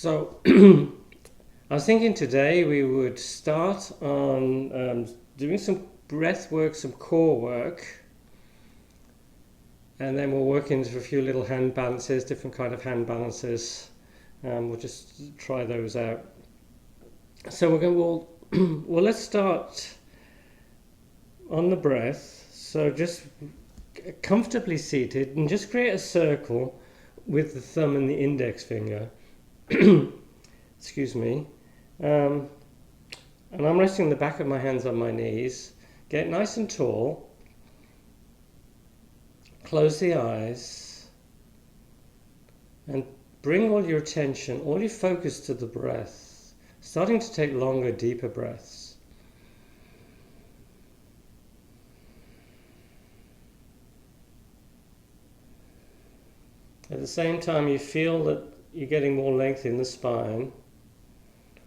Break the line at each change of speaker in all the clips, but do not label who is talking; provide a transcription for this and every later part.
So I was thinking today we would start on doing some breath work, some core work, and then we'll work into a few little hand balances, different kind of hand balances. We'll just try those out. So well, let's start on the breath. So just comfortably seated and just create a circle with the thumb and the index finger. Excuse me. And I'm resting the back of my hands on my knees. Get nice and tall. Close the eyes. And bring all your attention, all your focus to the breath. Starting to take longer, deeper breaths. At the same time, you feel that you're getting more length in the spine.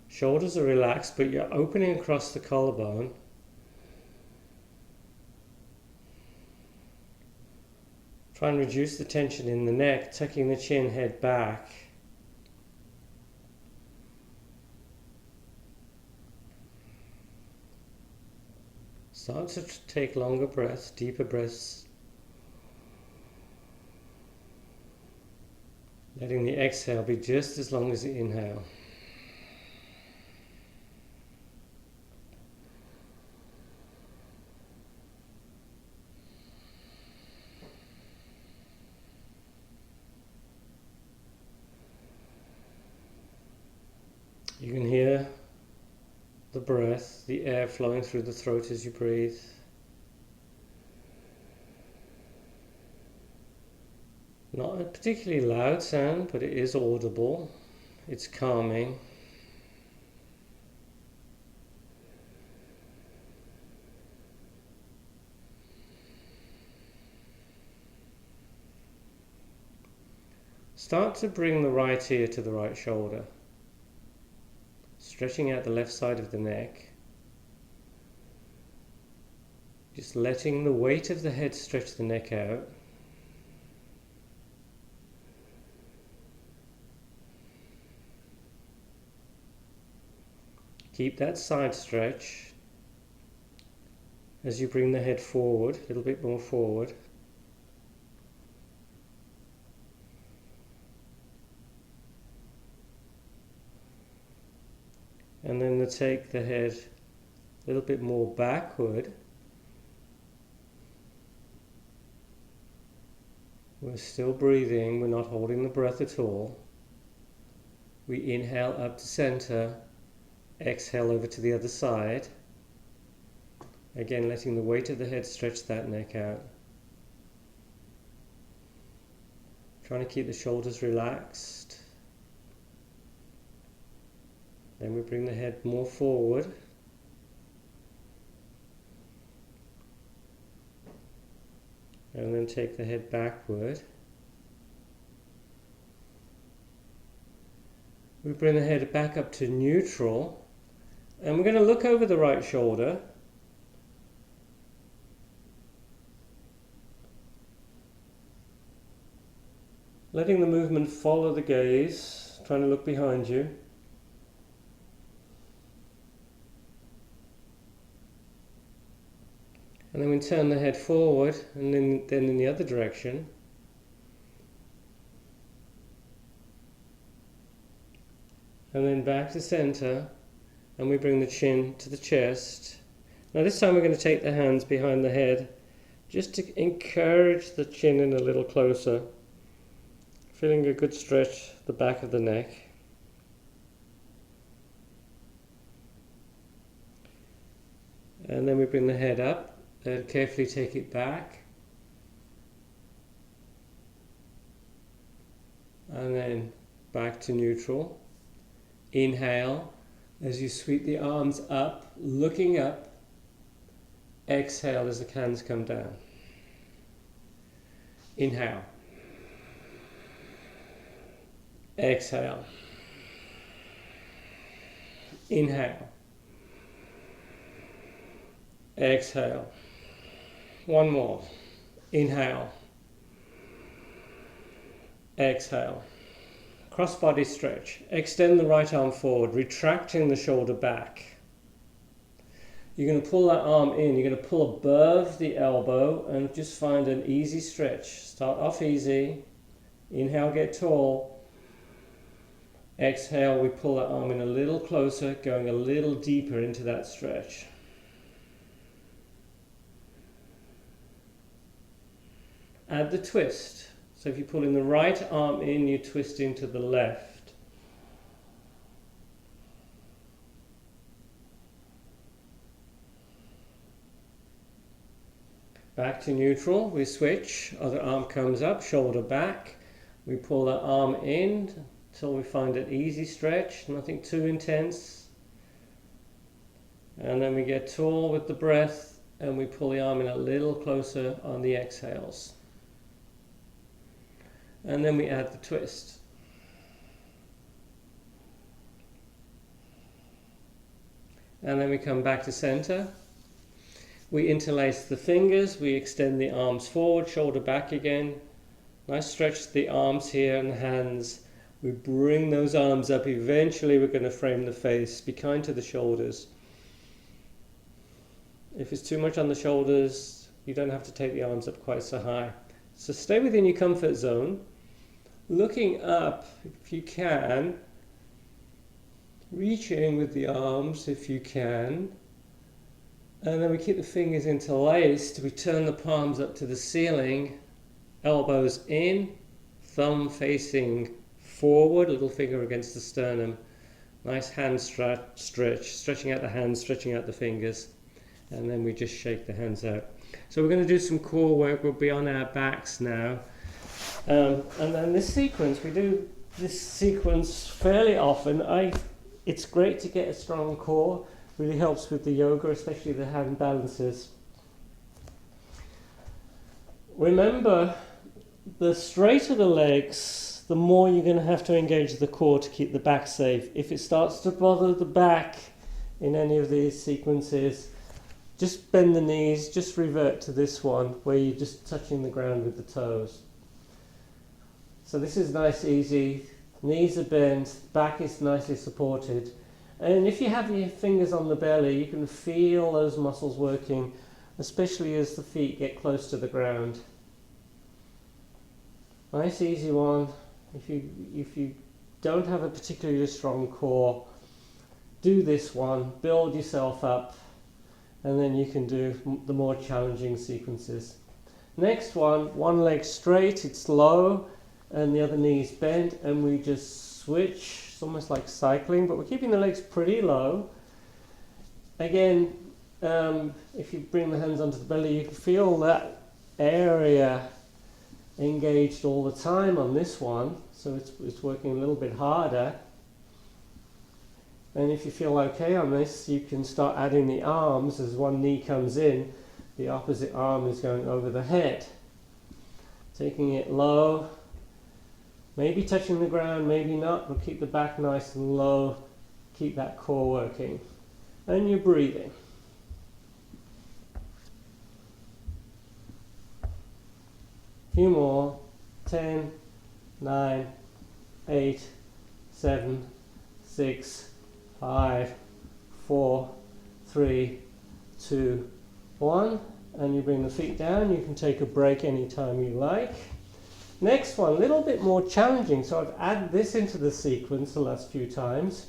Shoulders are relaxed, but you're opening across the collarbone. Try and reduce the tension in the neck, tucking the chin, head back. Start to take longer breaths, deeper breaths. Letting the exhale be just as long as the inhale. You can hear the breath, the air flowing through the throat as you breathe. Not a particularly loud sound, but it is audible. It's calming. Start to bring the right ear to the right shoulder, stretching out the left side of the neck. Just letting the weight of the head stretch the neck out. Keep that side stretch as you bring the head forward, a little bit more forward. And then to take the head a little bit more backward. We're still breathing, we're not holding the breath at all. We inhale up to center. Exhale over to the other side. Again, letting the weight of the head stretch that neck out. Trying to keep the shoulders relaxed. Then we bring the head more forward. And then take the head backward. We bring the head back up to neutral. And we're going to look over the right shoulder. Letting the movement follow the gaze, trying to look behind you. And then we turn the head forward and then in the other direction. And then back to center. And we bring the chin to the chest. Now this time we're going to take the hands behind the head just to encourage the chin in a little closer. Feeling a good stretch the back of the neck. And then we bring the head up and carefully take it back. And then back to neutral. Inhale. As you sweep the arms up, looking up, exhale as the hands come down. Inhale. Exhale. Inhale. Exhale. One more. Inhale. Exhale. cross body stretch. Extend the right arm forward, retracting the shoulder back. You're going to pull that arm in, you're going to pull above the elbow and just find an easy stretch. Start off easy, inhale, get tall. Exhale, we pull that arm in a little closer, going a little deeper into that stretch. Add the twist. So if you're pulling the right arm in, you're twisting to the left. Back to neutral, we switch, other arm comes up, shoulder back. We pull that arm in until we find an easy stretch, nothing too intense. And then we get tall with the breath and we pull the arm in a little closer on the exhales. And then we add the twist. And then we come back to center. We interlace the fingers, we extend the arms forward, shoulder back again. Nice stretch to the arms here and the hands. We bring those arms up. Eventually we're going to frame the face. Be kind to the shoulders. If it's too much on the shoulders, you don't have to take the arms up quite so high. So stay within your comfort zone. Looking up if you can. Reaching with the arms if you can. And then we keep the fingers interlaced. We turn the palms up to the ceiling. Elbows in. Thumb facing forward, little finger against the sternum. Nice hand stretch, stretching out the hands, stretching out the fingers. And then we just shake the hands out. So we're going to do some core work. We'll be on our backs now. And then this sequence, we do this sequence fairly often. It's great to get a strong core. Really helps with the yoga, especially the hand balances. Remember, the straighter the legs, the more you're going to have to engage the core to keep the back safe. If it starts to bother the back in any of these sequences, just bend the knees, just revert to this one where you're just touching the ground with the toes. So this is nice, easy. Knees are bent, back is nicely supported. And if you have your fingers on the belly, you can feel those muscles working, especially as the feet get close to the ground. Nice, easy one. If you don't have a particularly strong core, do this one, build yourself up, and then you can do the more challenging sequences. Next one leg straight, it's low, and the other knee's bent, and we just switch. It's almost like cycling, but we're keeping the legs pretty low. Again, if you bring the hands onto the belly, you can feel that area engaged all the time on this one, so it's working a little bit harder. And if you feel okay on this, you can start adding the arms. As one knee comes in, the opposite arm is going over the head. Taking it low, maybe touching the ground, maybe not, but keep the back nice and low, keep that core working. And you're breathing. Few more. 10, 9, 8, 7, 6, 5, 4, 3, 2, 1. And you bring the feet down. You can take a break anytime you like. Next one, a little bit more challenging. So I've added this into the sequence the last few times.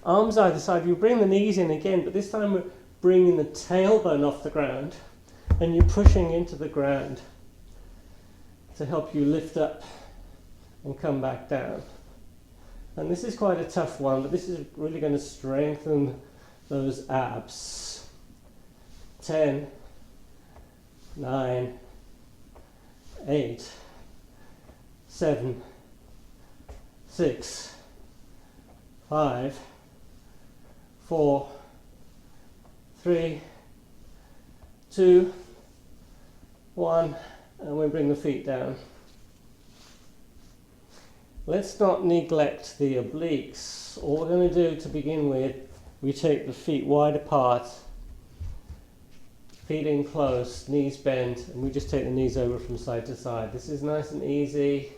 Arms either side. You bring the knees in again, but this time we're bringing the tailbone off the ground. And you're pushing into the ground to help you lift up and come back down. And this is quite a tough one, but this is really going to strengthen those abs. 10, 9, 8, 7, 6, 5, 4, 3, 2, 1. And we bring the feet down. Let's not neglect the obliques. All we're going to do to begin with, we take the feet wide apart, feet in close, knees bent, and we just take the knees over from side to side. This is nice and easy.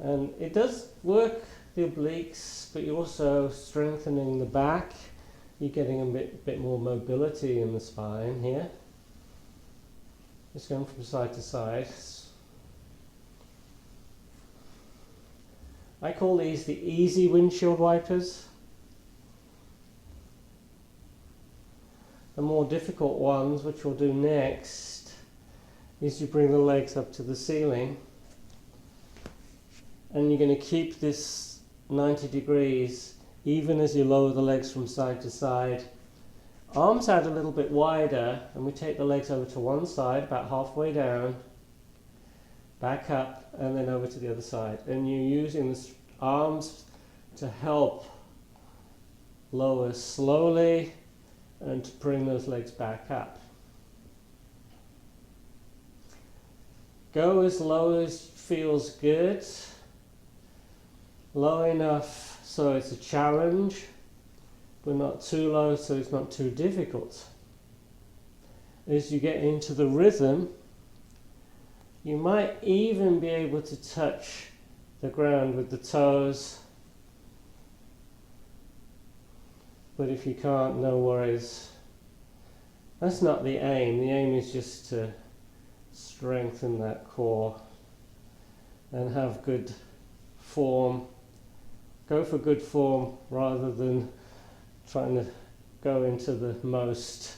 And it does work the obliques, but you're also strengthening the back. You're getting a bit more mobility in the spine here. Just going from side to side. I call these the easy windshield wipers. The more difficult ones, which we'll do next, is you bring the legs up to the ceiling and you're going to keep this 90 degrees even as you lower the legs from side to side. Arms out a little bit wider, and we take the legs over to one side, about halfway down, back up, and then over to the other side. And you're using the arms to help lower slowly and to bring those legs back up. Go as low as feels good, low enough so it's a challenge, but not too low so it's not too difficult. As you get into the rhythm, you might even be able to touch the ground with the toes, but if you can't, no worries. That's not the aim. The aim is just to strengthen that core and have good form. Go for good form rather than trying to go into the most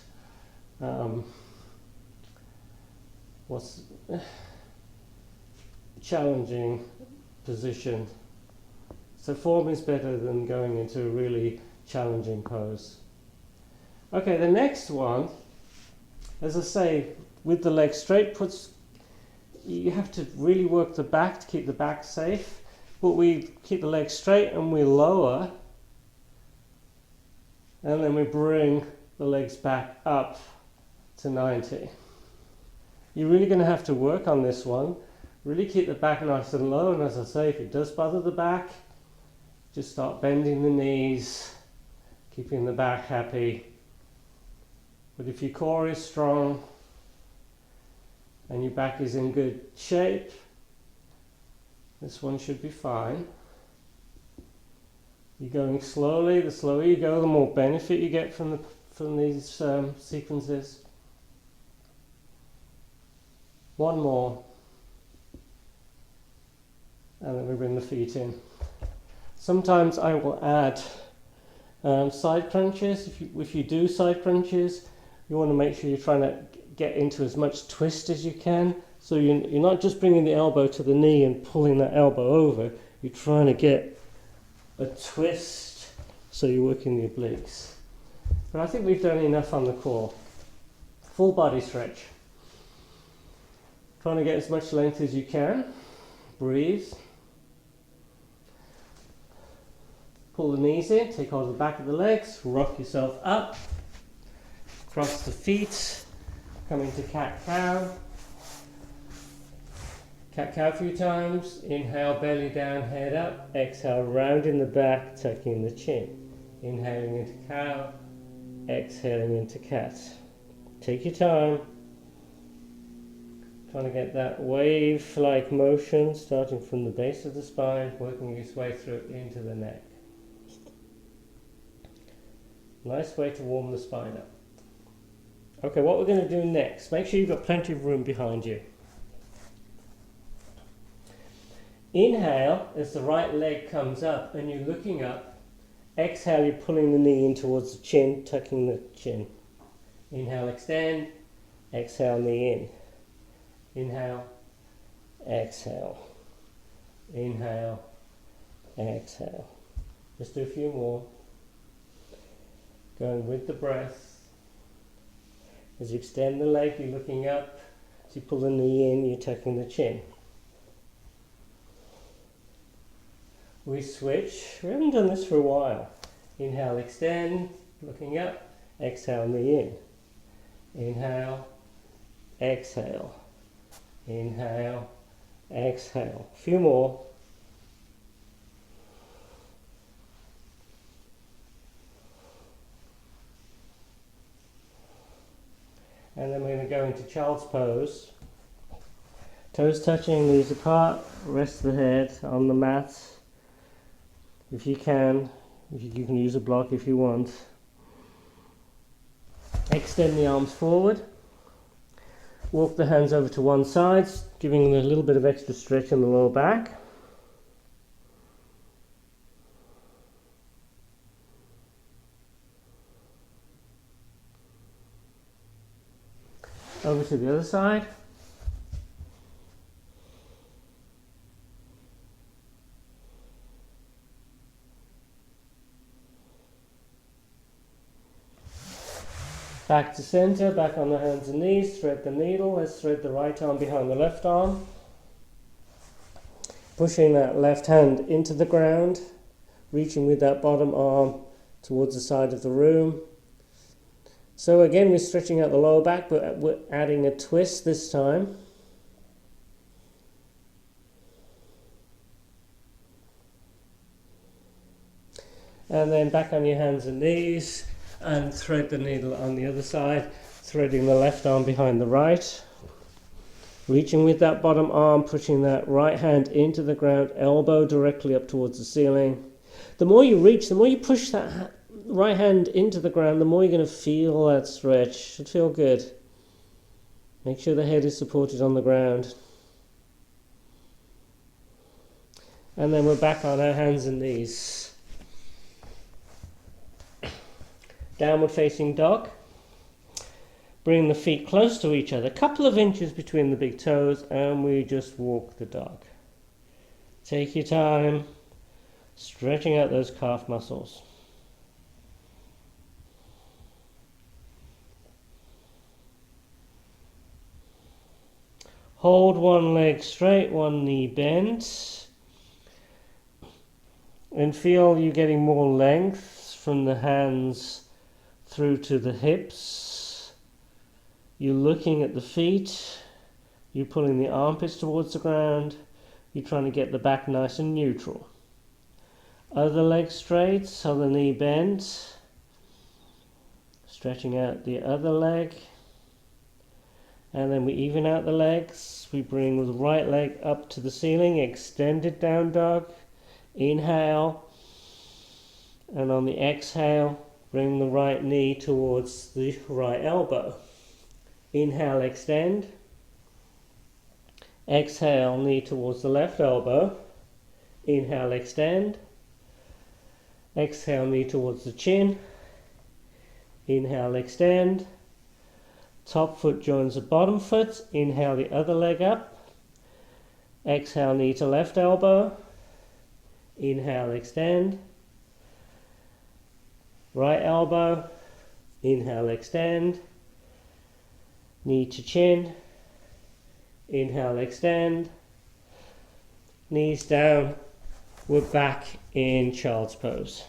challenging position. So form is better than going into a really challenging pose. Okay, the next one, as I say, with the legs straight, you have to really work the back to keep the back safe, but we keep the legs straight and we lower, and then we bring the legs back up to 90. You're really going to have to work on this one. Really keep the back nice and low, and as I say, if it does bother the back, just start bending the knees, keeping the back happy. But if your core is strong and your back is in good shape, this one should be fine. You're going slowly. The slower you go, the more benefit you get from these sequences. One more, and then we bring the feet in. Sometimes I will add side crunches. If you do side crunches, you want to make sure you're trying to get into as much twist as you can. So you're not just bringing the elbow to the knee and pulling that elbow over. You're trying to get a twist, so you're working the obliques. But I think we've done enough on the core. Full body stretch. Trying to get as much length as you can. Breathe. Pull the knees in, take hold of the back of the legs, rock yourself up, cross the feet, come into cat-cow. Cat-cow a few times. Inhale, belly down, head up. Exhale, round in the back, tucking the chin. Inhaling into cow, exhaling into cat. Take your time. Trying to get that wave-like motion, starting from the base of the spine, working its way through into the neck. Nice way to warm the spine up. Okay, what we're going to do next, make sure you've got plenty of room behind you. Inhale as the right leg comes up and you're looking up. Exhale, you're pulling the knee in towards the chin, tucking the chin. Inhale, extend. Exhale, knee in. Inhale, exhale. Inhale, exhale. Just do a few more. Going with the breath. As you extend the leg, you're looking up. As you pull the knee in, you're tucking the chin. We switch. We haven't done this for a while. Inhale, extend, looking up. Exhale, knee in. Inhale, exhale. Inhale, exhale. A few more. And then we're going to go into child's pose. Toes touching, knees apart, rest the head on the mat. If you can, you can use a block if you want. Extend the arms forward. Walk the hands over to one side, giving them a little bit of extra stretch in the lower back. Over to the other side. Back to center, back on the hands and knees, thread the needle. Let's thread the right arm behind the left arm. Pushing that left hand into the ground, reaching with that bottom arm towards the side of the room. So again, we're stretching out the lower back, but we're adding a twist this time. And then back on your hands and knees, and thread the needle on the other side, threading the left arm behind the right. Reaching with that bottom arm, pushing that right hand into the ground, elbow directly up towards the ceiling. The more you reach, the more you push that right hand into the ground, the more you're going to feel that stretch. Should feel good. Make sure the head is supported on the ground. And then we're back on our hands and knees. Downward facing dog. Bring the feet close to each other, a couple of inches between the big toes, and we just walk the dog. Take your time, stretching out those calf muscles. Hold one leg straight, one knee bent, and feel you getting more length from the hands through to the hips. You're looking at the feet, you're pulling the armpits towards the ground, you're trying to get the back nice and neutral. Other leg straight, other knee bent, stretching out the other leg, and then we even out the legs. We bring the right leg up to the ceiling, extended down dog, inhale, and on the exhale, bring the right knee towards the right elbow. Inhale, extend. Exhale, knee towards the left elbow. Inhale, extend. Exhale, knee towards the chin. Inhale, extend. Top foot joins the bottom foot. Inhale the other leg up. Exhale, knee to left elbow. Inhale, extend. Right elbow. Inhale, extend. Knee to chin. Inhale, extend. Knees down. We're back in child's pose.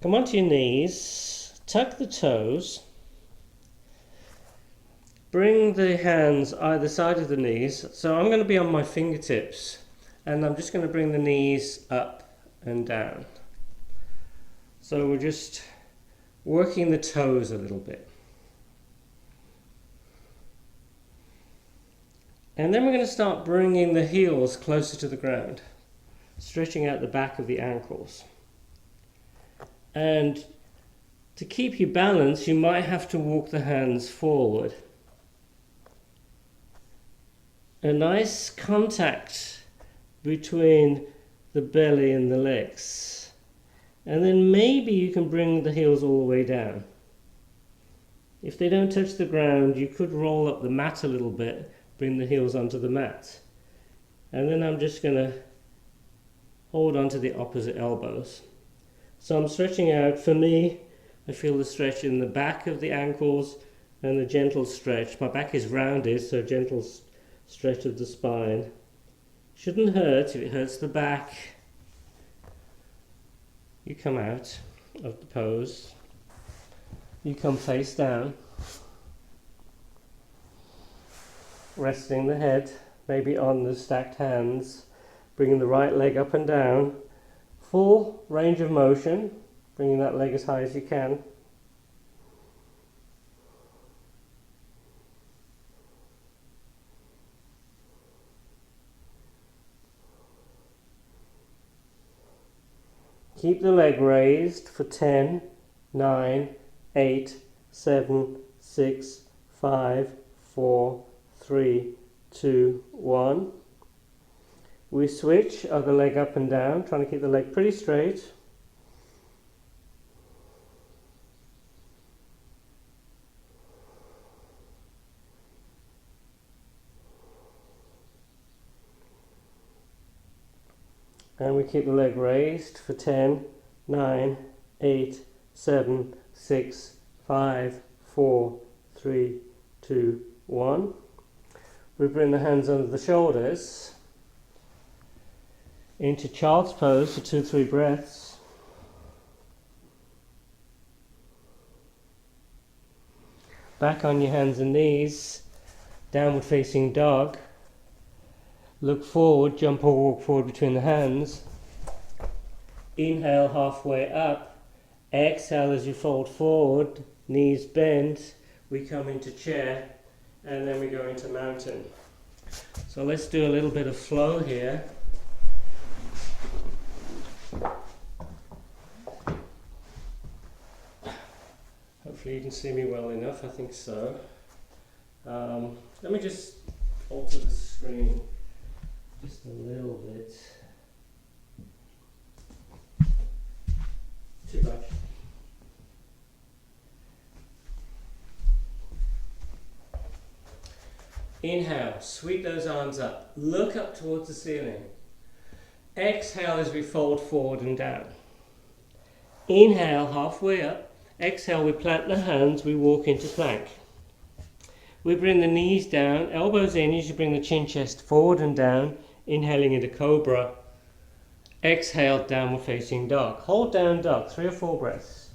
Come onto your knees, tuck the toes, bring the hands either side of the knees. So I'm going to be on my fingertips, and I'm just going to bring the knees up and down. So we're just working the toes a little bit. And then we're going to start bringing the heels closer to the ground, stretching out the back of the ankles. And to keep your balance, you might have to walk the hands forward. A nice contact between the belly and the legs. And then maybe you can bring the heels all the way down. If they don't touch the ground, you could roll up the mat a little bit, bring the heels onto the mat. And then I'm just going to hold onto the opposite elbows. So I'm stretching out. For me, I feel the stretch in the back of the ankles and the gentle stretch. My back is rounded, so gentle stretch of the spine. Shouldn't hurt. If it hurts the back, you come out of the pose. You come face down, resting the head maybe on the stacked hands, bringing the right leg up and down. full range of motion, bringing that leg as high as you can. Keep the leg raised for 10, 9, 8, 7, 6, 5, 4, 3, 2, 1. We switch other leg up and down, trying to keep the leg pretty straight. And we keep the leg raised for 10, 9, 8, 7, 6, 5, 4, 3, 2, 1. We bring the hands under the shoulders into child's pose for 2-3 breaths. Back on your hands and knees, downward facing dog. Look forward, jump or walk forward between the hands. Inhale halfway up. Exhale as you fold forward, knees bent. We come into chair and then we go into mountain. So let's do a little bit of flow here. Hopefully you can see me well enough, I think so. Let me just alter the screen just a little bit. Too much. Inhale, sweep those arms up. Look up towards the ceiling. Exhale as we fold forward and down. Inhale, halfway up. Exhale, we plant the hands, we walk into plank. We bring the knees down, elbows in as you bring the chin chest forward and down, inhaling into cobra. Exhale, downward facing dog. Hold down dog, 3 or 4 breaths.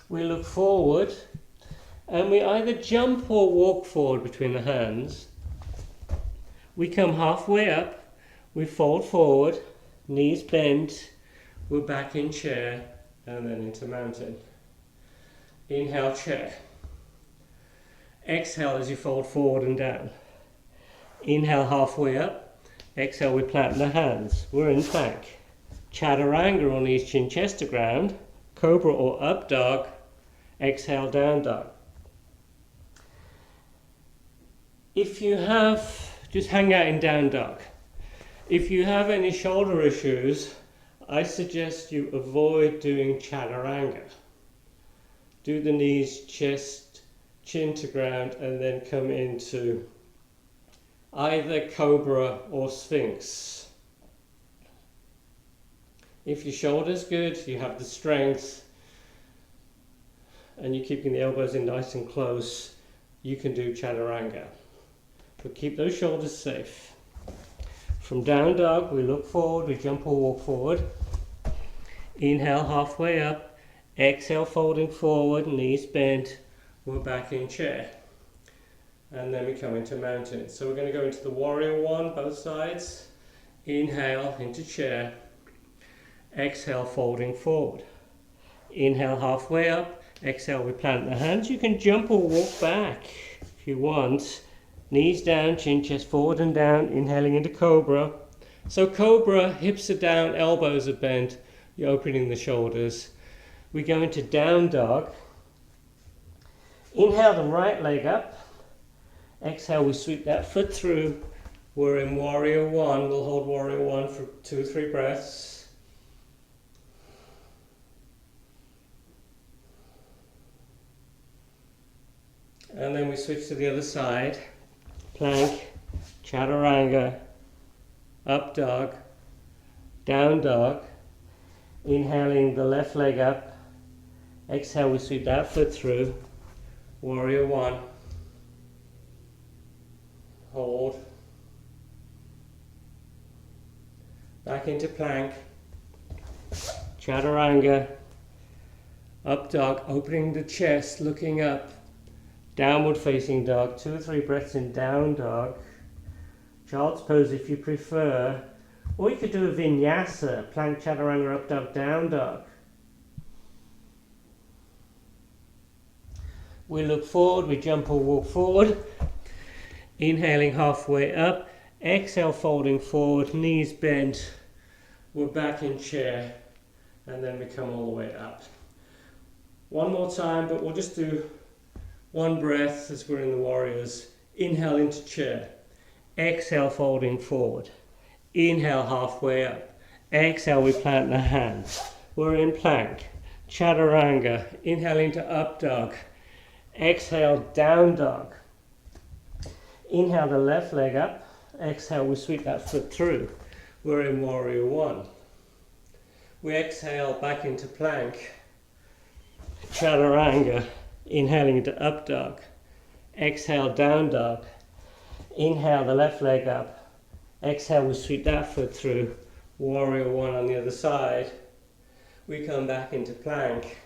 We look forward and we either jump or walk forward between the hands. We come halfway up, we fold forward, knees bent, we're back in chair and then into mountain. Inhale, chair. Exhale as you fold forward and down. Inhale halfway up, exhale we plant the hands, we're in plank. Chaturanga or knees chin chest to ground, cobra or up dog, exhale down dog. If you have, just hang out in down dog. If you have any shoulder issues, I suggest you avoid doing chaturanga. Do the knees, chest, chin to ground, and then come into either cobra or sphinx. If your shoulder's good, you have the strength, and you're keeping the elbows in nice and close, you can do chaturanga. But keep those shoulders safe. From down dog, we look forward, we jump or walk forward. Inhale halfway up, exhale folding forward, knees bent, we're back in chair. And then we come into mountain. So we're going to go into the warrior one, both sides. Inhale into chair, exhale folding forward. Inhale halfway up, exhale we plant the hands. You can jump or walk back if you want. Knees down, chin chest forward and down, inhaling into cobra. So cobra, hips are down, elbows are bent, you're opening the shoulders. We go into down dog. Inhale the right leg up. Exhale, we sweep that foot through. We're in warrior one. We'll hold warrior one for 2 or 3 breaths. And then we switch to the other side. Plank, chaturanga, up dog, down dog. Inhaling the left leg up. Exhale, we sweep that foot through. Warrior one. Hold. Back into plank. Chaturanga. Up dog, opening the chest, looking up. Downward facing dog, 2 or 3 breaths in down dog. Child's pose if you prefer. Or you could do a vinyasa, plank, chaturanga, up dog, down dog. We look forward, we jump or walk forward. Inhaling halfway up. Exhale, folding forward, knees bent. We're back in chair. And then we come all the way up. One more time, but we'll just do one breath as we're in the warriors. Inhale into chair. Exhale, folding forward. Inhale, halfway up. Exhale, we plant the hands. We're in plank. Chaturanga. Inhale into up dog. Exhale, down dog. Inhale the left leg up. Exhale, we sweep that foot through. We're in warrior one. We exhale back into plank. Chaturanga. Inhaling into up dog. Exhale, down dog. Inhale the left leg up. Exhale, we sweep that foot through. Warrior one on the other side. We come back into plank.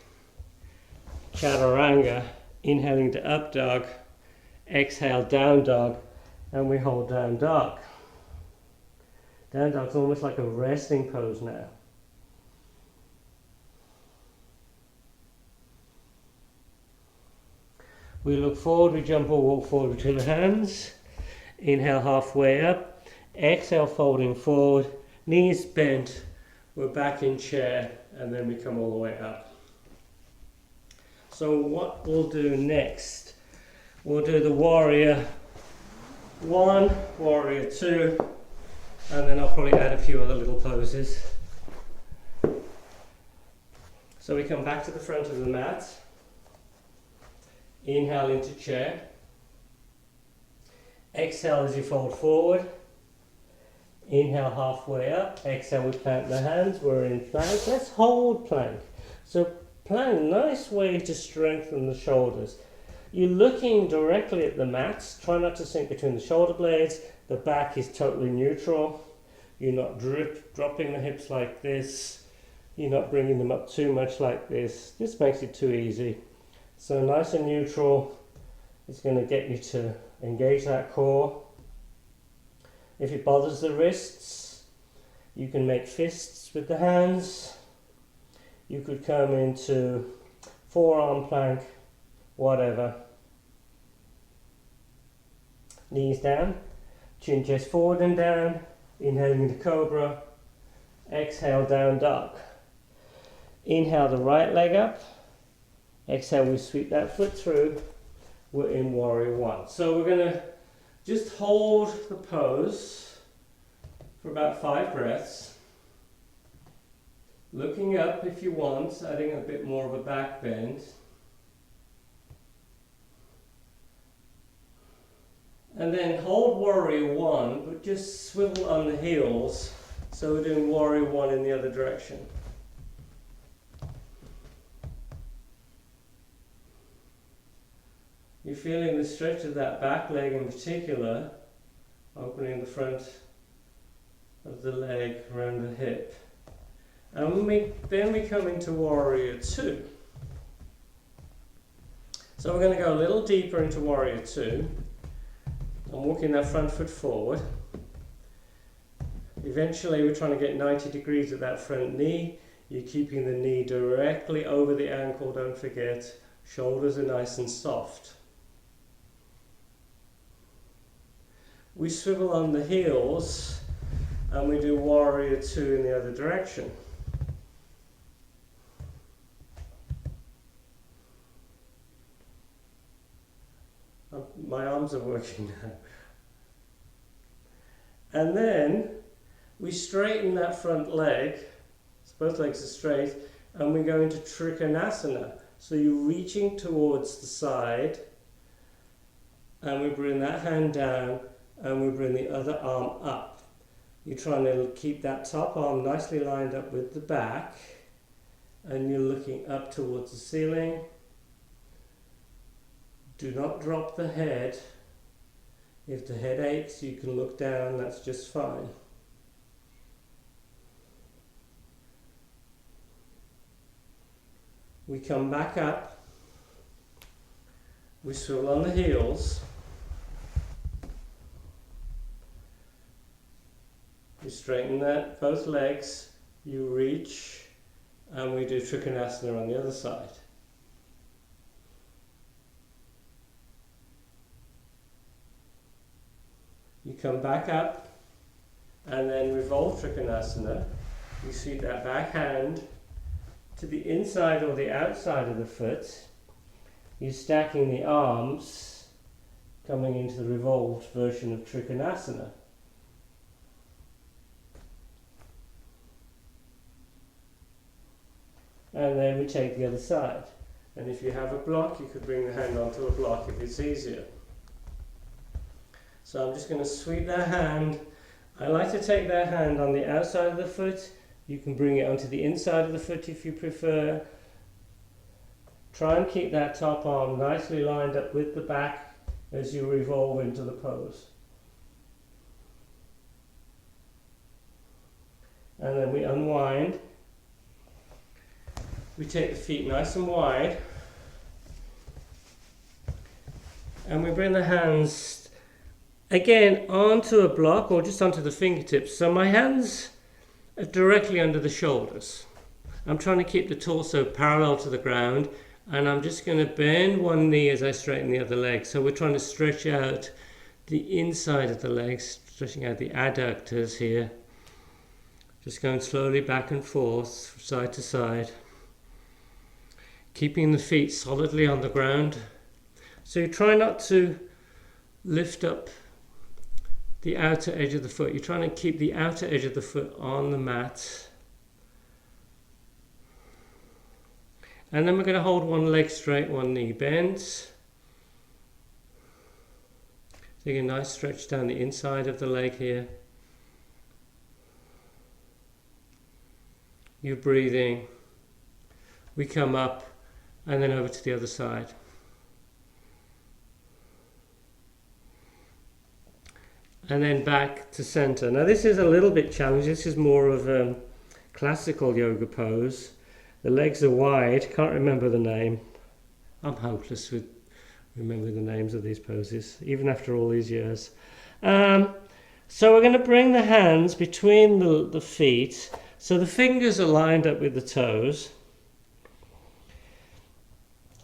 Chaturanga. Inhaling to up dog. Exhale, down dog. And we hold down dog. Down dog's almost like a resting pose now. We look forward, we jump or walk forward between the hands. Inhale halfway up. Exhale, folding forward. Knees bent. We're back in chair. And then we come all the way up. So what we'll do next, we'll do the warrior one, warrior two, and then I'll probably add a few other little poses. So we come back to the front of the mat. Inhale into chair. Exhale as you fold forward. Inhale halfway up. Exhale, we plant the hands. We're in plank. Let's hold plank. So plank, nice way to strengthen the shoulders. You're looking directly at the mat. Try not to sink between the shoulder blades. The back is totally neutral. You're not dropping the hips like this. You're not bringing them up too much like this. This makes it too easy. So nice and neutral. It's going to get you to engage that core. If it bothers the wrists, you can make fists with the hands. You could come into forearm plank, whatever. Knees down, chin chest forward and down. Inhaling into cobra. Exhale, down dog. Inhale the right leg up. Exhale, we sweep that foot through. We're in warrior one. So we're going to just hold the pose for about 5 breaths. Looking up if you want, adding a bit more of a back bend. And then hold warrior one, but just swivel on the heels. So we're doing warrior one in the other direction. You're feeling the stretch of that back leg in particular, opening the front of the leg around the hip. And then we come into warrior two. So we're going to go a little deeper into warrior two. I'm walking that front foot forward. Eventually we're trying to get 90 degrees at that front knee. You're keeping the knee directly over the ankle, don't forget. Shoulders are nice and soft. We swivel on the heels and we do warrior two in the other direction. My arms are working now. And then we straighten that front leg, so both legs are straight, and we go into Trikonasana. So you're reaching towards the side, and we bring that hand down, and we bring the other arm up. You're trying to keep that top arm nicely lined up with the back, and you're looking up towards the ceiling. Do not drop the head. If the head aches, you can look down, that's just fine. We come back up, We swivel on the heels. You straighten both legs, you reach, and we do Trikonasana on the other side. You come back up and then revolve Trikonasana. You sweep that back hand to the inside or the outside of the foot. You're stacking the arms, coming into the revolved version of Trikonasana. And then we take the other side. And if you have a block, you could bring the hand onto a block if it's easier. So I'm just going to sweep that hand. I like to take that hand on the outside of the foot. You can bring it onto the inside of the foot if you prefer. Try and keep that top arm nicely lined up with the back as you revolve into the pose. And then we unwind. We take the feet nice and wide. And we bring the hands again onto a block or just onto the fingertips. So my hands are directly under the shoulders. I'm trying to keep the torso parallel to the ground, and I'm just going to bend one knee as I straighten the other leg. So we're trying to stretch out the inside of the legs, stretching out the adductors here. Just going slowly back and forth, side to side. Keeping the feet solidly on the ground. So you try not to lift up the outer edge of the foot. You're trying to keep the outer edge of the foot on the mat. And then we're going to hold one leg straight, one knee bent. Take a nice stretch down the inside of the leg here. You're breathing. We come up and then over to the other side. And then back to center. Now this is a little bit challenging. This is more of a classical yoga pose. The legs are wide. Can't remember the name. I'm hopeless with remembering the names of these poses, even after all these years. So we're going to bring the hands between the feet. So the fingers are lined up with the toes.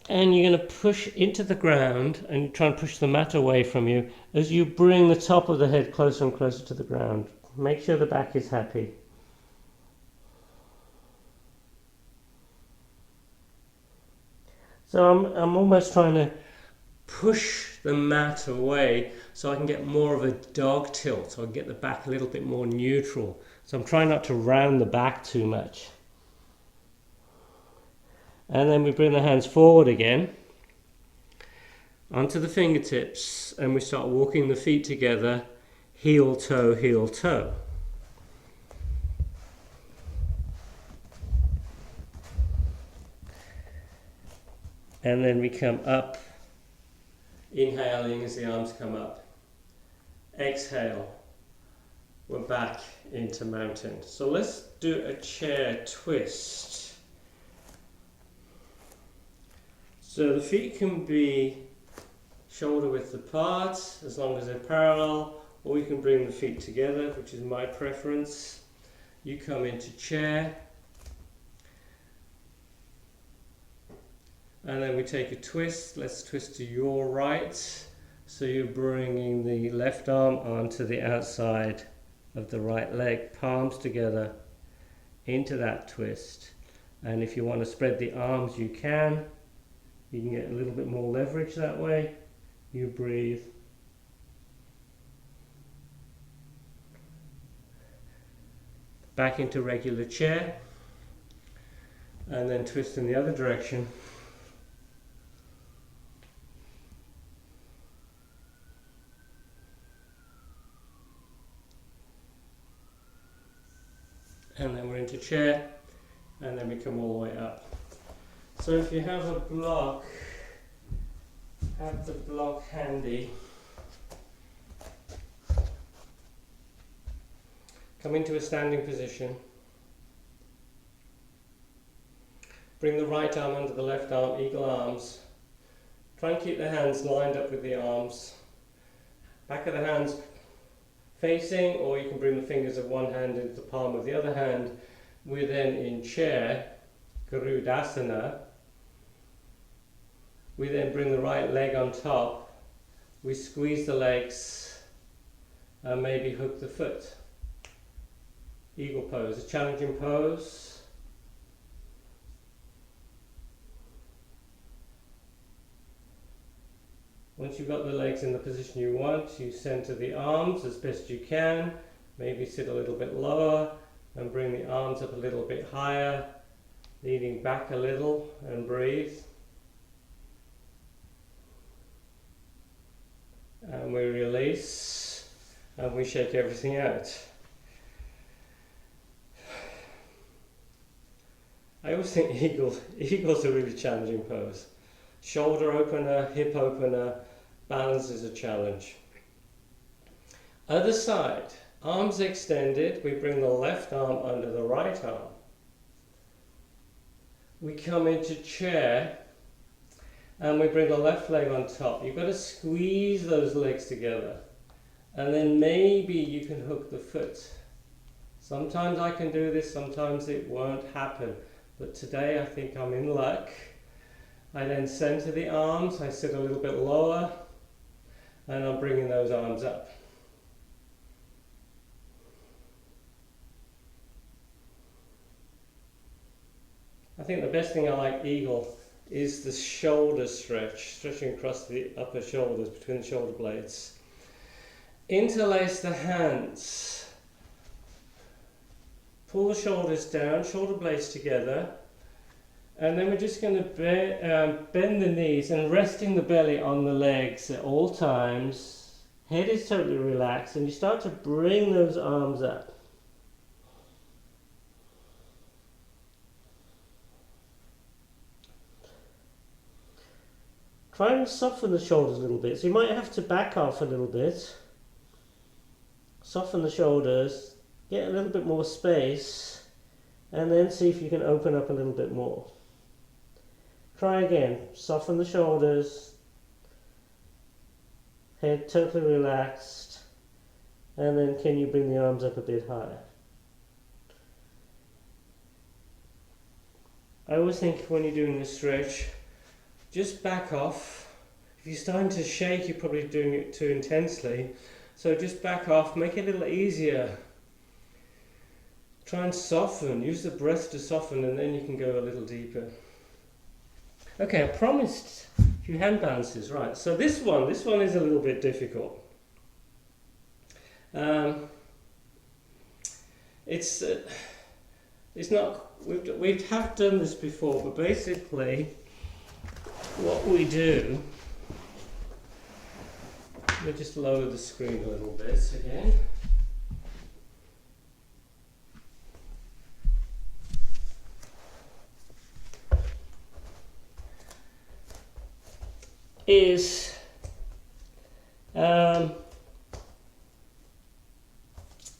And you're going to push into the ground and you try and push the mat away from you as you bring the top of the head closer and closer to the ground. Make sure the back is happy. So I'm almost trying to push the mat away so I can get more of a dog tilt, so I can get the back a little bit more neutral. So I'm trying not to round the back too much. And then we bring the hands forward again onto the fingertips and we start walking the feet together, heel, toe, heel, toe. And then we come up, inhaling as the arms come up. Exhale, we're back into mountain. So let's do a chair twist. So the feet can be shoulder width apart as long as they're parallel, or you can bring the feet together, which is my preference. You come into chair, and then we take a twist. Let's twist to your right. So you're bringing the left arm onto the outside of the right leg, palms together into that twist. And if you want to spread the arms, you can. You can get a little bit more leverage that way. You breathe. Back into regular chair. And then twist in the other direction. And then we're into chair. And then we come all the way up. So if you have a block, have the block handy. Come into a standing position. Bring the right arm under the left arm, eagle arms. Try and keep the hands lined up with the arms. Back of the hands facing, or you can bring the fingers of one hand into the palm of the other hand. We're then in chair, Garudasana. We then bring the right leg on top. We squeeze the legs and maybe hook the foot. Eagle pose, a challenging pose. Once you've got the legs in the position you want, you center the arms as best you can. Maybe sit a little bit lower and bring the arms up a little bit higher, leaning back a little, and breathe. And we release and we shake everything out. I always think eagle's a really challenging pose. Shoulder opener, hip opener, balance is a challenge. Other side, arms extended, we bring the left arm under the right arm. We come into chair and we bring the left leg on top. You've got to squeeze those legs together and then maybe you can hook the foot. Sometimes I can do this, sometimes it won't happen, but today I think I'm in luck. I then center the arms, I sit a little bit lower, and I'm bringing those arms up. I think the best thing I like eagle is the shoulder stretch, stretching across the upper shoulders, between the shoulder blades. Interlace the hands. Pull the shoulders down, shoulder blades together. And then we're just going to bend the knees and resting the belly on the legs at all times. Head is totally relaxed and you start to bring those arms up. Try and soften the shoulders a little bit. So you might have to back off a little bit. Soften the shoulders, get a little bit more space, and then see if you can open up a little bit more. Try again, soften the shoulders, head totally relaxed, and then can you bring the arms up a bit higher? I always think when you're doing this stretch, just back off. If you're starting to shake, you're probably doing it too intensely, so just back off, make it a little easier. Try and soften, use the breath to soften, and then you can go a little deeper. Okay, I promised a few hand balances, right? So this one is a little bit difficult. It's not. We have done this before, but basically, what we do. Let me just lower the screen a little bit again. Is the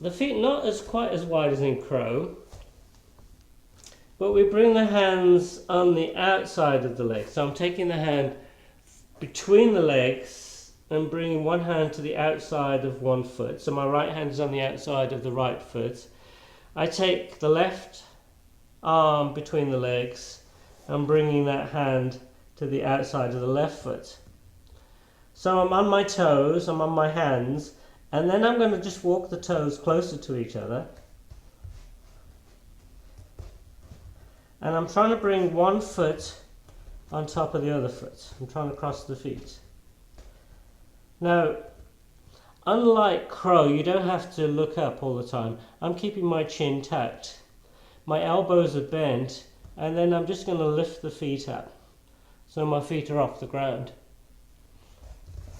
feet not quite as wide as in crow, but we bring the hands on the outside of the leg. So I'm taking the hand between the legs and bringing one hand to the outside of one foot. So my right hand is on the outside of the right foot. I take the left arm between the legs and bringing that hand to the outside of the left foot. So I'm on my toes, I'm on my hands, and then I'm going to just walk the toes closer to each other. And I'm trying to bring one foot on top of the other foot. I'm trying to cross the feet. Now, unlike crow, you don't have to look up all the time. I'm keeping my chin tucked. My elbows are bent, and then I'm just going to lift the feet up. So my feet are off the ground.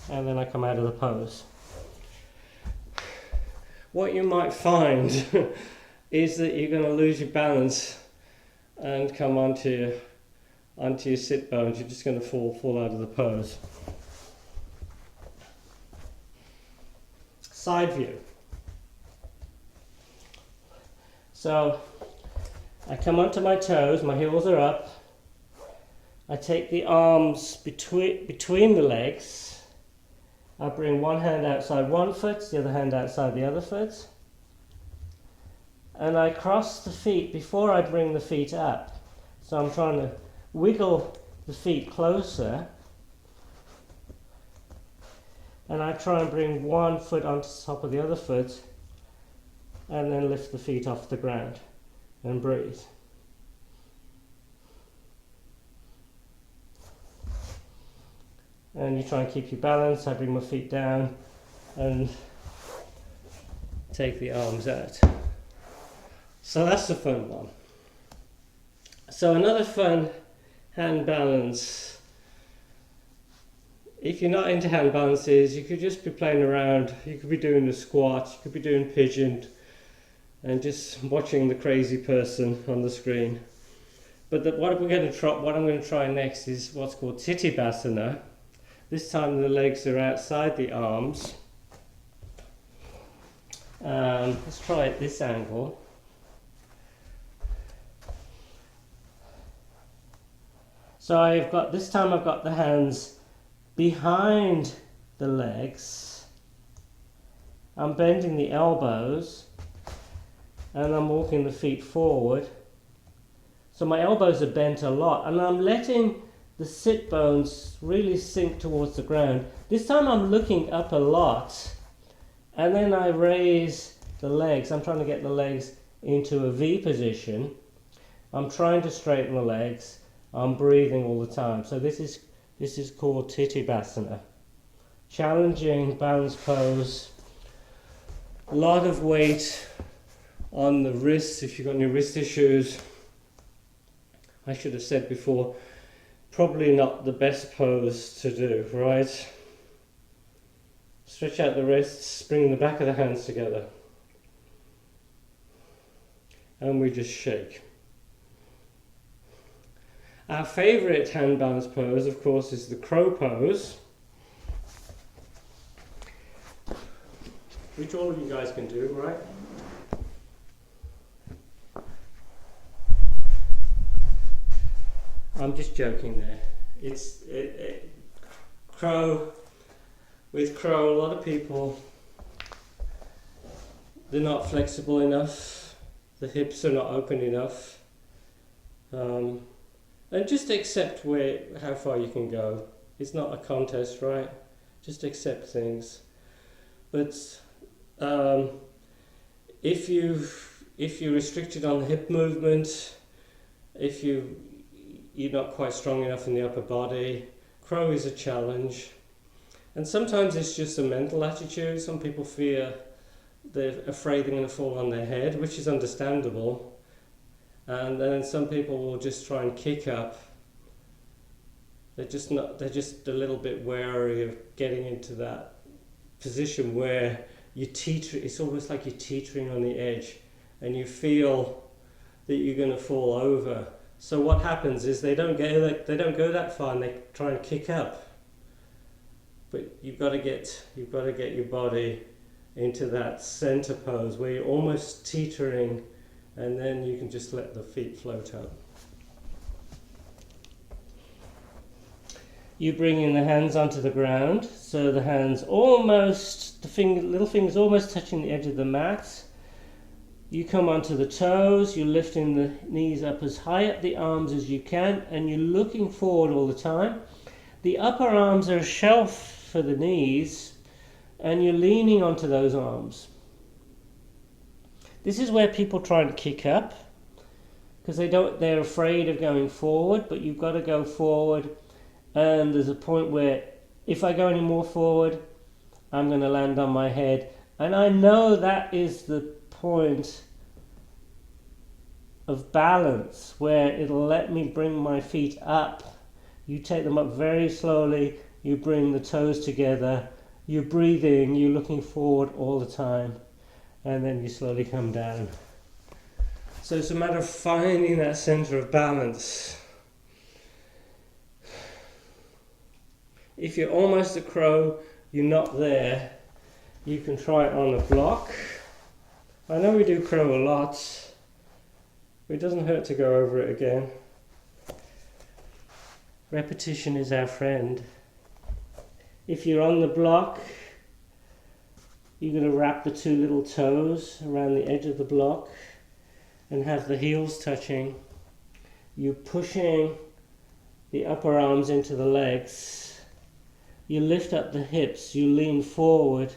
And then I come out of the pose. What you might find is that you're going to lose your balance and come onto your sit bones. You're just going to fall out of the pose. Side view. So I come onto my toes, my heels are up. I take the arms between the legs. I bring one hand outside one foot, the other hand outside the other foot. And I cross the feet before I bring the feet up. So I'm trying to wiggle the feet closer. And I try and bring one foot onto the top of the other foot. And then lift the feet off the ground and breathe. And you try and keep your balance. I bring my feet down and take the arms out. So that's the fun one. So another fun hand balance. If you're not into hand balances, you could just be playing around. You could be doing a squat, you could be doing pigeon, and just watching the crazy person on the screen. But what I'm going to try next is what's called Titibasana. This time the legs are outside the arms. Let's try at this angle. So this time I've got the hands behind the legs. I'm bending the elbows and I'm walking the feet forward. So my elbows are bent a lot and I'm letting the sit bones really sink towards the ground. This time I'm looking up a lot and then I raise the legs. I'm trying to get the legs into a V position. I'm trying to straighten the legs. I'm breathing all the time. So this is called Titibasana. Challenging balance pose. A lot of weight on the wrists if you've got any wrist issues. I should have said before, probably not the best pose to do, right? Stretch out the wrists, bring the back of the hands together. And we just shake. Our favourite hand balance pose, of course, is the crow pose, which all of you guys can do, right? I'm just joking there. With crow, a lot of people, they're not flexible enough, the hips are not open enough. And just accept how far you can go. It's not a contest, right? Just accept things. But if you're restricted on the hip movement, if you're not quite strong enough in the upper body, crow is a challenge. And sometimes it's just a mental attitude. Some people fear, they're afraid they're going to fall on their head, which is understandable. And then some people will just try and kick up. They're just a little bit wary of getting into that position where it's almost like you're teetering on the edge and you feel that you're going to fall over. So what happens is they don't go that far and they try and kick up. But you've got to get your body into that center pose where you're almost teetering, and then you can just let the feet float up. You bring in the hands onto the ground, so the hands little fingers almost touching the edge of the mat. You come onto the toes, you're lifting the knees up as high up the arms as you can, and you're looking forward all the time. The upper arms are a shelf for the knees, and you're leaning onto those arms. This is where people try and kick up, because they're afraid of going forward, but you've got to go forward, and there's a point where if I go any more forward, I'm going to land on my head. And I know that is the point of balance, where it'll let me bring my feet up. You take them up very slowly, you bring the toes together, you're breathing, you're looking forward all the time, and then you slowly come down. So it's a matter of finding that center of balance. If you're almost a crow, you're not there, you can try it on a block. I know we do crow a lot, but it doesn't hurt to go over it again. Repetition is our friend. If you're on the block, you're going to wrap the two little toes around the edge of the block and have the heels touching. You're pushing the upper arms into the legs. You lift up the hips, you lean forward.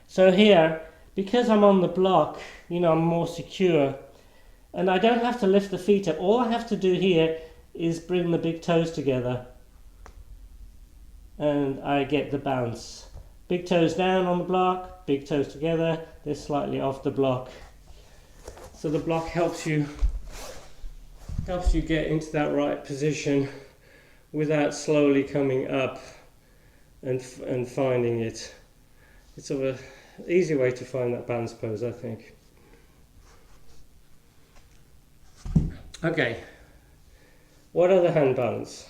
So here, because I'm on the block, I'm more secure. And I don't have to lift the feet up. All I have to do here is bring the big toes together. And I get the bounce. Big toes down on the block, big toes together, they're slightly off the block. So the block helps you get into that right position without slowly coming up and finding it. It's sort of an easy way to find that bounce pose, I think. Okay, what other hand balance?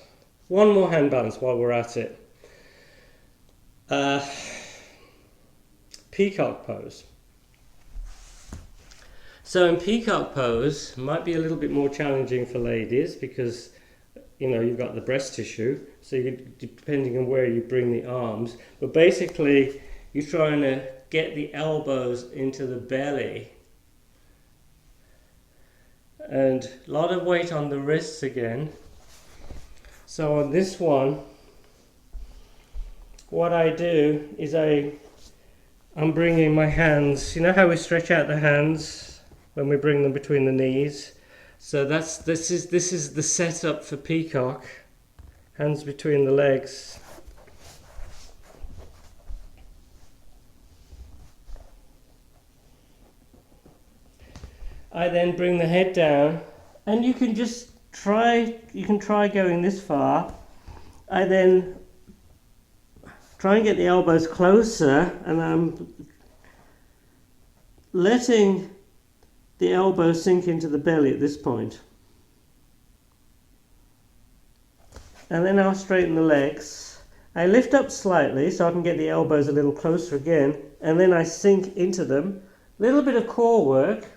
One more hand balance while we're at it. Peacock pose. So in peacock pose, might be a little bit more challenging for ladies because you've got the breast tissue, so depending on where you bring the arms, but basically you're trying to get the elbows into the belly. And a lot of weight on the wrists again. So on this one, what I do is I'm bringing my hands, you know how we stretch out the hands when we bring them between the knees? So this is the setup for peacock. Hands between the legs. I then bring the head down, and you can try going this far. I then try and get the elbows closer, and I'm letting the elbows sink into the belly at this point. And then I'll straighten the legs. I lift up slightly so I can get the elbows a little closer again, and then I sink into them. A little bit of core work.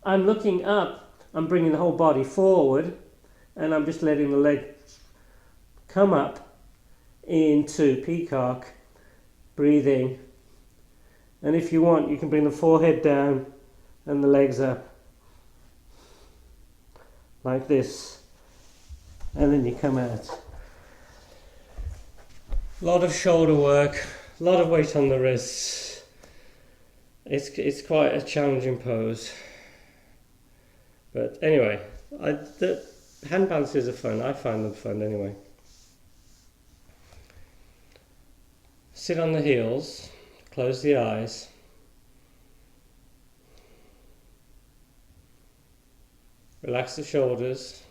I'm looking up, I'm bringing the whole body forward, and I'm just letting the leg come up into peacock, breathing. And if you want, you can bring the forehead down and the legs up, like this, and then you come out. A lot of shoulder work, a lot of weight on the wrists. It's quite a challenging pose. But anyway, the hand balances are fun. I find them fun anyway. Sit on the heels, close the eyes. Relax the shoulders.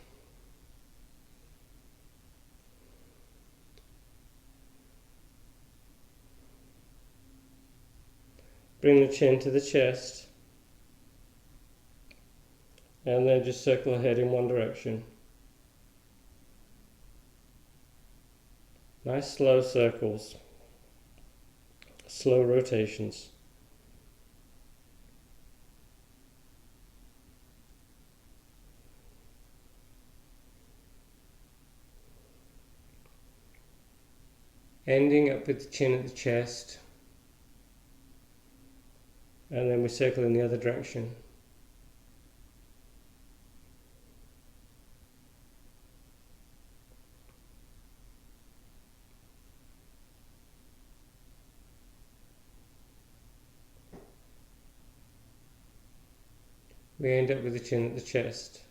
Bring the chin to the chest. And then just circle the head in one direction. Nice slow circles. Slow rotations. Ending up with the chin at the chest. And then we circle in the other direction. We end up with the chin at the chest.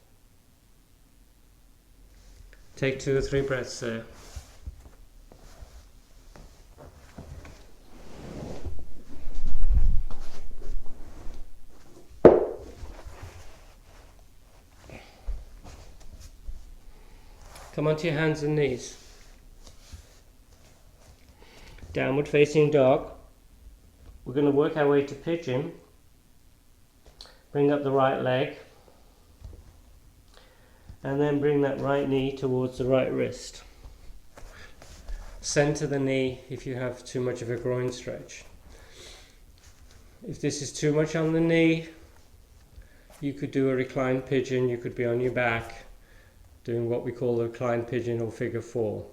Take 2 or 3 breaths there. Come onto your hands and knees. Downward facing dog. We're going to work our way to pigeon. Bring up the right leg. And then bring that right knee towards the right wrist. Center the knee if you have too much of a groin stretch. If this is too much on the knee, you could do a reclined pigeon, you could be on your back. doing what we call the reclined pigeon or figure 4.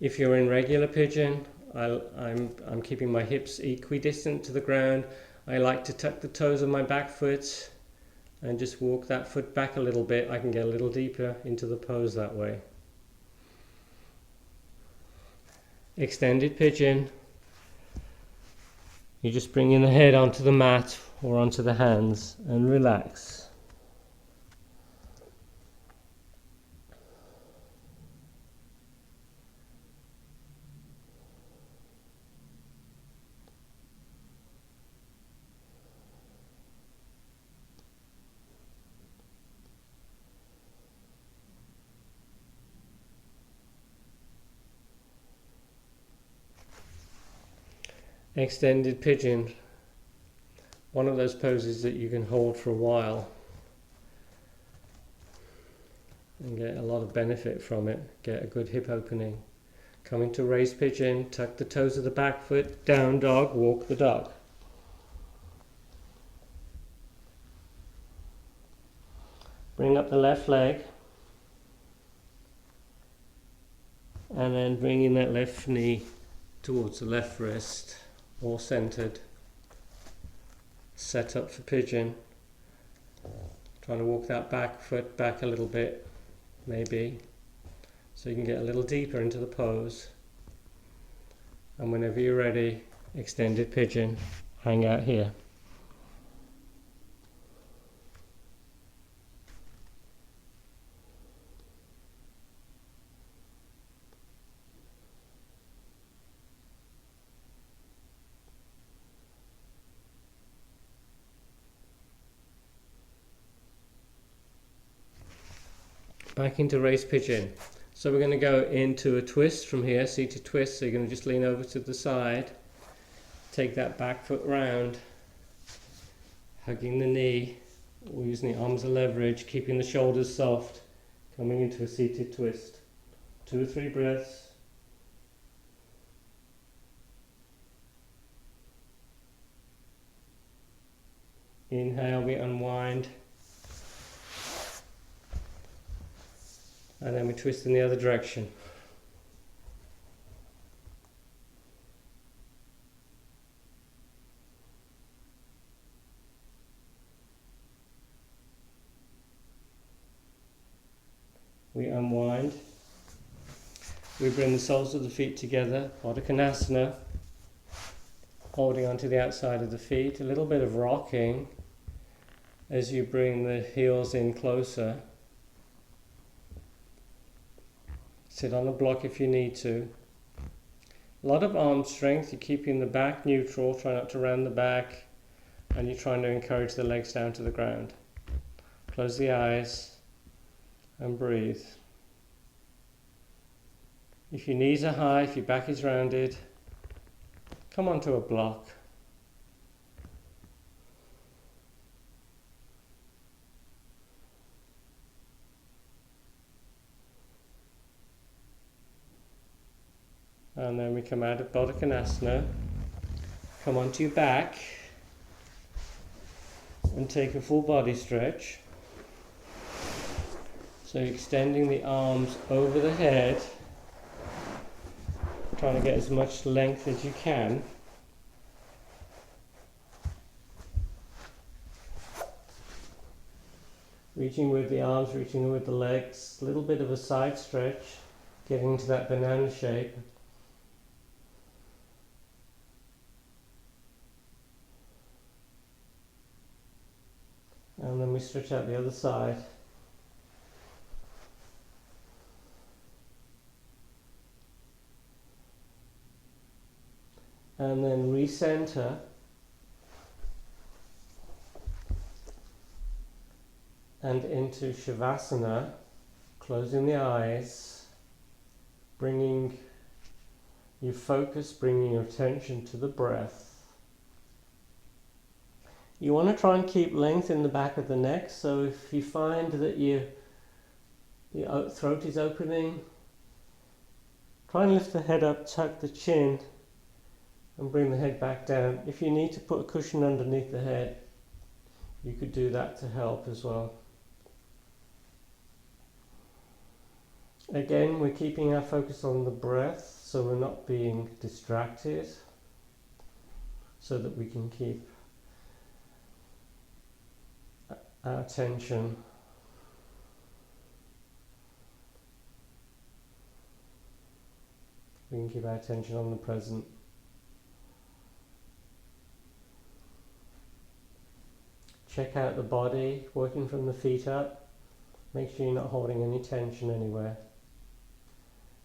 If you're in regular pigeon, I'm keeping my hips equidistant to the ground. I like to tuck the toes of my back foot and just walk that foot back a little bit. I can get a little deeper into the pose that way. Extended pigeon. You just bring in the head onto the mat or onto the hands and relax. Extended pigeon, one of those poses that you can hold for a while and get a lot of benefit from it, get a good hip opening. Come into raised pigeon, tuck the toes of the back foot, down dog, walk the dog. Bring up the left leg and then bring in that left knee towards the left wrist. All centered, set up for pigeon. Trying to walk that back foot back a little bit, maybe, so you can get a little deeper into the pose. And whenever you're ready, extended pigeon, hang out here. Back into raised pigeon. So we're going to go into a twist from here, seated twist. So you're going to just lean over to the side, take that back foot round, hugging the knee, or using the arms as leverage, keeping the shoulders soft, coming into a seated twist. 2 or 3 breaths. Inhale, we unwind. And then we twist in the other direction. We unwind. We bring the soles of the feet together, Konasana, holding onto the outside of the feet. A little bit of rocking as you bring the heels in closer. Sit on a block if you need to. A lot of arm strength. You're keeping the back neutral, try not to round the back, and you're trying to encourage the legs down to the ground. Close the eyes and breathe. If your knees are high, if your back is rounded, come onto a block. And then we come out of Konasana, come onto your back and take a full body stretch. So you're extending the arms over the head, trying to get as much length as you can. Reaching with the arms, reaching with the legs, a little bit of a side stretch, getting into that banana shape. And then we stretch out the other side. And then recenter. And into Shavasana, closing the eyes, bringing your focus, bringing your attention to the breath. You want to try and keep length in the back of the neck, so if you find that your throat is opening, try and lift the head up, tuck the chin, and bring the head back down. If you need to put a cushion underneath the head, you could do that to help as well. Again, we're keeping our focus on the breath, so we're not being distracted, so that we can keep our attention on the present. Check out the body, working from the feet up. Make sure you're not holding any tension anywhere.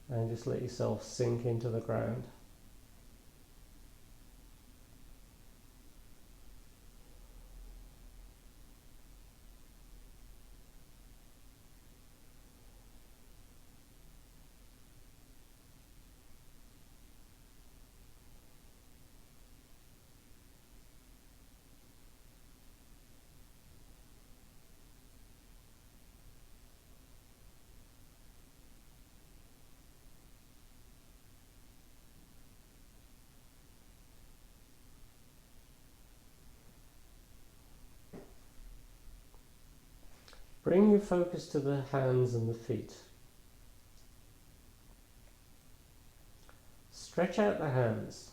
And just let yourself sink into the ground. Bring your focus to the hands and the feet. Stretch out the hands.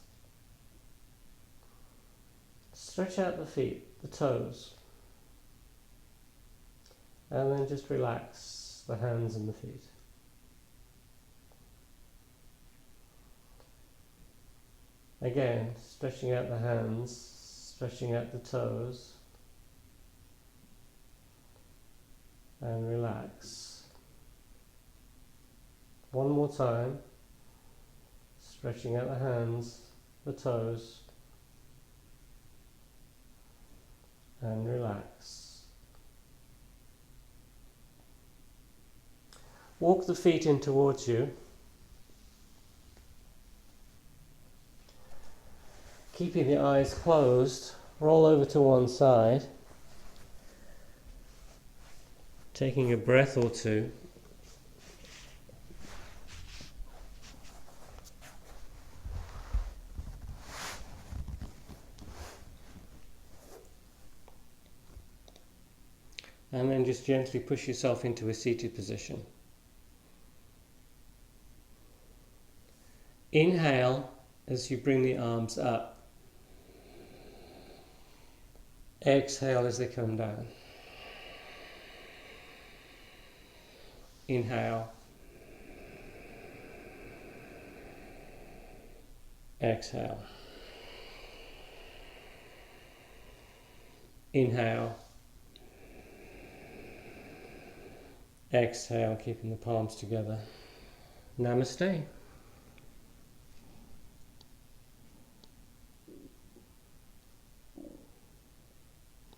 Stretch out the feet, the toes. And then just relax the hands and the feet. Again, stretching out the hands, stretching out the toes. And relax. One more time. Stretching out the hands, the toes. And relax. Walk the feet in towards you. Keeping the eyes closed, roll over to one side. Taking a breath or two. And then just gently push yourself into a seated position. Inhale as you bring the arms up. Exhale as they come down. Inhale. Exhale. Inhale. Exhale, keeping the palms together. Namaste.